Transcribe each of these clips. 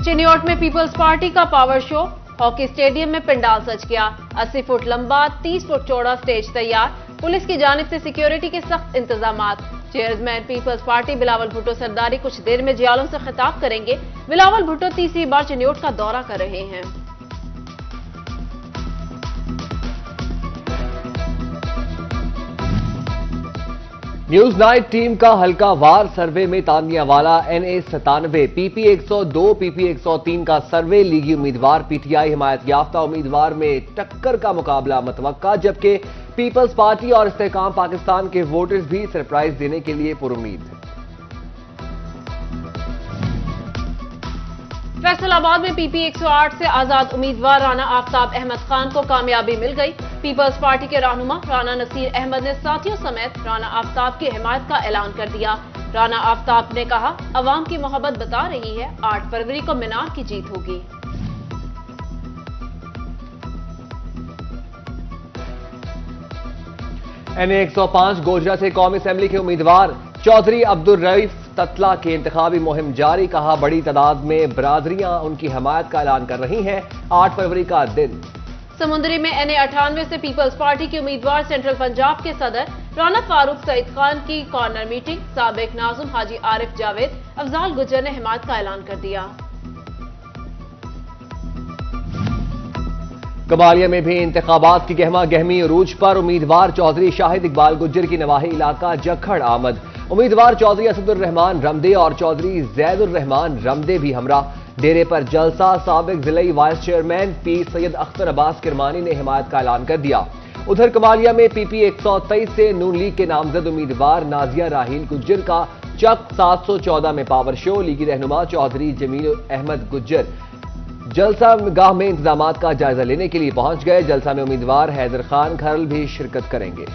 चिन्योट में peoples party का power show, hockey stadium में पंडाल सज गया। 80 फुट लंबा 30 फुट चौड़ा स्टेज तैयार, पुलिस की जानिब से सिक्योरिटी के सख्त इंतजामात। चेयरमैन पीपल्स पार्टी बिलावल भुट्टो सरदारी कुछ देर में जियालों से खिताब करेंगे। बिलावल भुट्टो तीसरी बार चिन्योट का दौरा कर रहे हैं। न्यूज नाइट टीम का हल्का वार सर्वे में तानियावाला NA97, PP 102, PP 103 का सर्वे लीगी उम्मीदवार PTI हिमायत याफ्ता उम्मीदवार में टक्कर का मुकाबला मतवक्का, जबकि पीपल्स पार्टी और इस्तेहकाम पाकिस्तान के वोटर्स भी सरप्राइज देने के लिए पुरुम्मीद हैं। फैसलाबाद में PP 108 से आजाद उम्मीदवार राना आफ्ताब अहमद खान को कामयाबी मिल गई। पीपल्स पार्टी के रहनुमा राना नसीर अहमद ने साथियों समेत राना आफ्ताब की हिमायत का ऐलान कर दिया। राना आफ्ताब ने कहा, अवाम की मोहब्बत बता रही है 8 फरवरी को मीनार की जीत होगी। NA 105 गोजरा से कौमी असेंबली के उम्मीदवार चौधरी अब्दुल रईफ ततला की इंतखाबी मुहिम जारी, कहा बड़ी तादाद में बरादरियां उनकी हमायत का ऐलान कर रही हैं। 8 फरवरी का दिन। समुंदरी में NA 98 से पीपल्स पार्टी के उम्मीदवार सेंट्रल पंजाब के सदर राना फारूक सईद खान की कॉर्नर मीटिंग, साबिक नाज़ुम हाजी आरिफ जावेद अफजाल गुज्जर ने हिमायत का ऐलान कर दिया। कबालिया में भी इंतखाबात की गहमा गहमी उरूज पर, उम्मीदवार चौधरी शाहिद इकबाल गुज्जर की नवाही इलाका जखड़ आमद। उम्मीदवार चौधरी असदुर रहमान रमदे और चौधरी जैदुर रहमान रमदे भी हमरा। डेरे पर जलसा, साबिक जिले वाइस चेयरमैन पीर सैयद अख्तर अब्बास किरमानी ने हिमायत का ऐलान कर दिया। उधर कबालिया में PP 123 से नून लीग के नामजद उम्मीदवार नाजिया राहील गुज्जर का चक 714 में पावर शो, लीगी रहनुमा चौधरी जमील अहमद गुज्जर जलसा गाह में इंतजामात का जायजा लेने के लिए पहुंच गए। जलसा में उम्मीदवार हैदर खान खरल भी शिरकत करेंगे।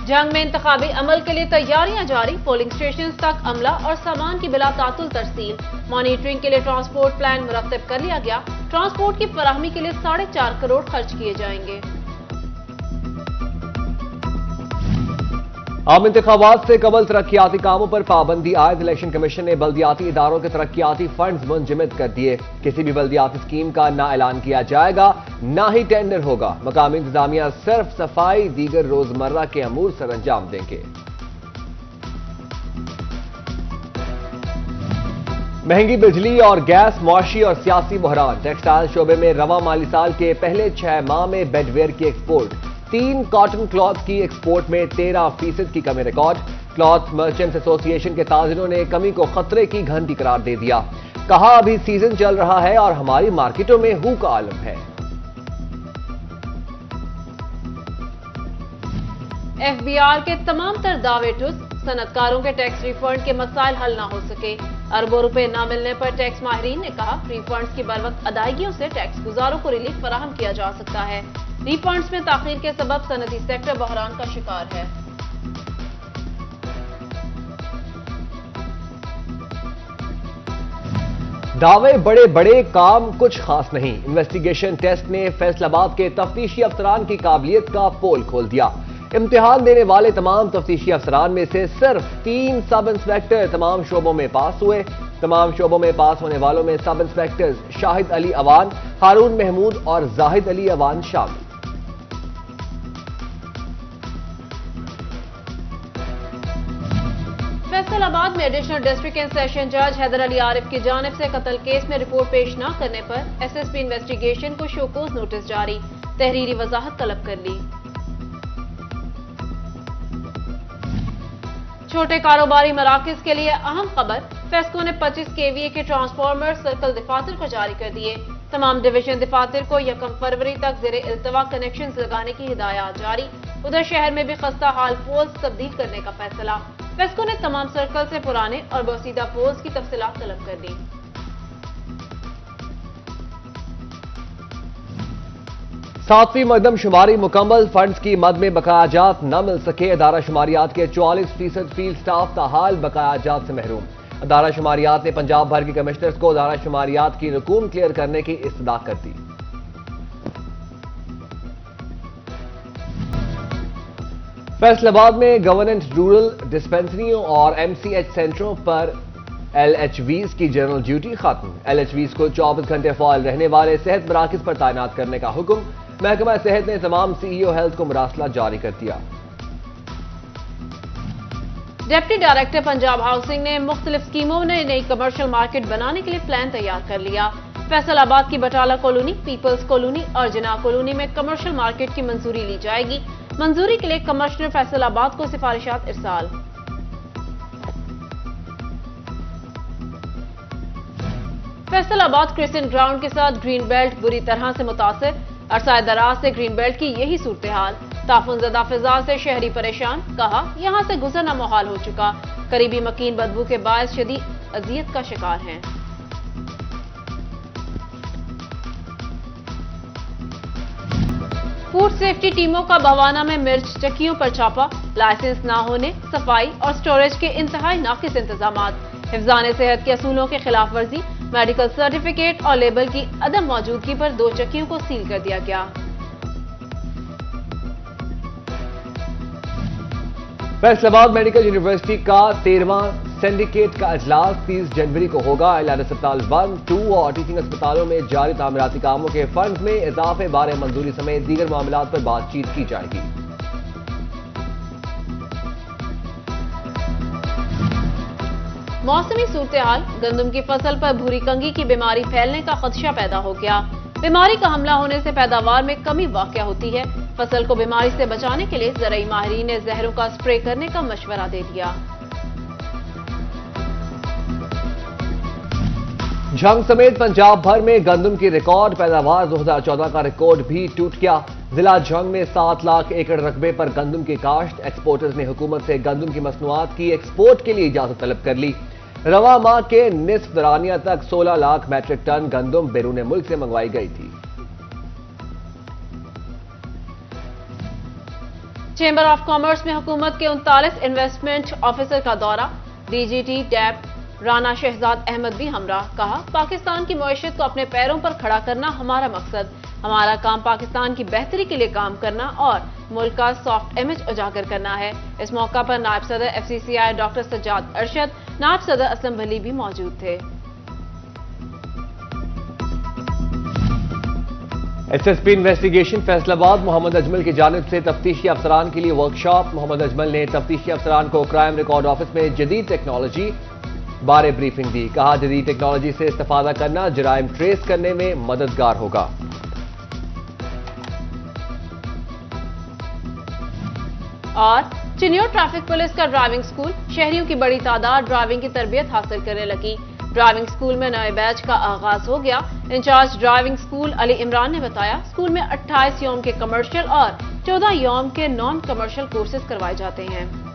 जंग में इंतखाबी अमल के लिए तैयारियां जारी, पोलिंग स्टेशन तक अमला और सामान की बिला तातुल तरसील। मॉनिटरिंग के लिए ट्रांसपोर्ट प्लान मुरतब कर लिया गया। ट्रांसपोर्ट की फराहमी के लिए 4.5 करोड़ खर्च किए जाएंगे। आम इंतखाबात से कबल तरक्याती कामों पर पाबंदी आयद। इलेक्शन कमीशन ने बल्दियाती इदारों के तरक्याती फंड्स मुंजमद कर दिए। किसी भी बल्दियाती स्कीम का ना ऐलान किया जाएगा, ना ही टेंडर होगा। मकामी इंतजामिया सिर्फ सफाई दीगर रोजमर्रा के अमूर सर अंजाम देंगे। महंगी बिजली और गैस, मुआशी और सियासी बहरान। टेक्सटाइल शोबे में रवा माली साल के पहले 6 माह में बेडवेयर की एक्सपोर्ट, 3 कॉटन क्लॉथ की एक्सपोर्ट में 13% की कमी रिकॉर्ड। क्लॉथ मर्चेंट्स एसोसिएशन के ताजिरों ने कमी को खतरे की घंटी करार दे दिया। कहा, अभी सीजन चल रहा है और हमारी मार्केटों में हू का आलम है। FBR के तमाम तर दावे टुस, सनतकारों के टैक्स रिफंड के मसाइल हल ना हो सके। अरबों रुपए ना मिलने पर टैक्स माहिरीन ने कहा, रिफंड्स की बरवक्त अदायगियों से टैक्स गुजारों को रिलीफ फराहम किया जा सकता है। रिफंड्स में ताखीर के सबब सनदी सेक्टर बहरान का शिकार है। दावे बड़े बड़े, काम कुछ खास नहीं। इन्वेस्टिगेशन टेस्ट ने फैसलाबाद के तफ्तीशी अफसरान की काबिलियत का पोल खोल दिया। इम्तिहान देने वाले तमाम तफ्तीशी अफसरान में से सिर्फ 3 सब इंस्पेक्टर तमाम शोबों में पास हुए। तमाम शोबों में पास होने वालों में सब इंस्पेक्टर्स शाहिद अली अवान, हारून महमूद और जाहिद अली अवान शामिल। फैसलाबाद में एडिशनल डिस्ट्रिक्ट एंड सेशन जज हैदर अली आरिफ की जानिब से कत्ल केस में रिपोर्ट पेश न करने पर SSP इन्वेस्टिगेशन को शोकोज नोटिस जारी, तहरीरी वजाहत तलब कर ली। छोटे कारोबारी मराकज के लिए अहम खबर, फेस्को ने 25 KVA के ट्रांसफार्मर सर्कल दफातर को जारी कर दिए। तमाम डिवीजन दफातर को 1 फरवरी तक ज़ेरे इल्तवा कनेक्शन लगाने की हिदायत जारी। उधर शहर में भी खस्ता हाल पोल्स तब्दील करने का फैसला। फेस्को ने तमाम सर्कल से पुराने और बसीदा पोल्स की तफसीलात तलब कर दी। सातवीं मकदम शुमारी मुकम्मल, फंड्स की मद में बकायाजात न मिल सके। अदारा शुमारियात के 44% फील्ड स्टाफ का हाल बकायाजात से महरूम। अदारा शुमारियात ने पंजाब भर के कमिश्नर्स को अदारा शुमारियात की रकूम क्लियर करने की इस्तदा कर दी। फैसलाबाद में गवर्नमेंट रूरल डिस्पेंसरियों और MCH सेंटरों पर LHVs की जनरल ड्यूटी खत्म। LHVs को 24 घंटे फॉल रहने वाले सेहत मराकज पर तैनात करने का हुक्म। महकमा सेहत ने तमाम CEO हेल्थ को मरासला जारी कर दिया। डिप्टी डायरेक्टर पंजाब हाउसिंग ने मुख्तलिफ स्कीमों में नई कमर्शियल मार्केट बनाने के लिए प्लान तैयार कर लिया। फैसलाबाद की बटाला कॉलोनी, पीपल्स कॉलोनी और जिनाह कॉलोनी में कमर्शियल मार्केट की मंजूरी ली जाएगी। मंजूरी के लिए कमिश्नर फैसलाबाद को सिफारिशात इरसाल। फैसलाबाद क्रिस्टियन ग्राउंड के साथ ग्रीन बेल्ट बुरी तरह से मुतासिर। अरसा दराज से ग्रीन बेल्ट की यही सूरत हाल। ताफुनज़दा फिजा से शहरी परेशान, कहा यहां से गुजरना मुहाल हो चुका। करीबी मकीन बदबू के बायस शदीद अजियत का शिकार हैं। फूड सेफ्टी टीमों का बवाना में मिर्च चक्कियों पर छापा। लाइसेंस न होने, सफाई और स्टोरेज के इंतहाई नाकिस इंतजामात। हिफ्ज़ान सेहत के असूलों के खिलाफ वर्जी। मेडिकल सर्टिफिकेट और लेबल की अदम मौजूदगी पर 2 चक्कियों को सील कर दिया गया। फैसलाबाद मेडिकल यूनिवर्सिटी का 13वां सिंडिकेट का इजलास 30 जनवरी को होगा। इलाज अस्पताल 1, 2 और टीचिंग अस्पतालों में जारी तामीराती कामों के फंड में इजाफे बारे मंजूरी समेत दीगर मामलात पर बातचीत की जाएगी। मौसमी सूरत हाल। गंदम की फसल पर भूरी कंगी की बीमारी फैलने का खदशा पैदा हो गया। बीमारी का हमला होने से पैदावार में कमी वाक़या होती है। फसल को बीमारी से बचाने के लिए ज़राई माहिरीन ने जहरों का स्प्रे करने का मशवरा दे दिया। झंग समेत पंजाब भर में गंदम की रिकॉर्ड पैदावार 2014 का रिकॉर्ड भी टूट गया। जिला झंग में 7 लाख एकड़ रकबे पर गंदम की काश्त। एक्सपोर्टर्स ने हुकूमत से गंदम की मसनूआत की एक्सपोर्ट के लिए इजाजत तलब कर ली। रवा माह के निस्फ दरानिया तक 16 लाख मैट्रिक टन गंदम बैरून मुल्क से मंगवाई गई थी। चेंबर ऑफ कॉमर्स में हुकूमत के 39 इन्वेस्टमेंट ऑफिसर का दौरा। DGT डैप राना शहजाद अहमद भी हमरा। कहा पाकिस्तान की मईशत को अपने पैरों पर खड़ा करना हमारा मकसद। हमारा काम पाकिस्तान की बेहतरी के लिए काम करना और मुल्क का सॉफ्ट इमेज उजागर करना है। इस मौका पर नायब सदर FCCI डॉक्टर सज्जाद अरशद, नायब सदर असलम भली भी मौजूद थे। SSP इन्वेस्टिगेशन फैसलाबाद मोहम्मद अजमल की जानिब से तफ्तीशी अफसरान के लिए वर्कशॉप। मोहम्मद अजमल ने तफ्तीशी अफसरान को क्राइम रिकॉर्ड ऑफिस में जदीद टेक्नोलॉजी बारे ब्रीफिंग दी। कहा जदीद टेक्नोलॉजी से इस्तेफादा करना जराइम ट्रेस करने में मददगार होगा। और चिन्योर ट्रैफिक पुलिस का ड्राइविंग स्कूल। शहरियों की बड़ी तादाद ड्राइविंग की तरबियत हासिल करने लगी। ड्राइविंग स्कूल में नए बैच का आगाज हो गया। In charge driving school Ali Imran ने बताया स्कूल में 28 यौम के कमर्शियल और 14 यौम के नॉन कमर्शियल कोर्सेज करवाए जाते हैं।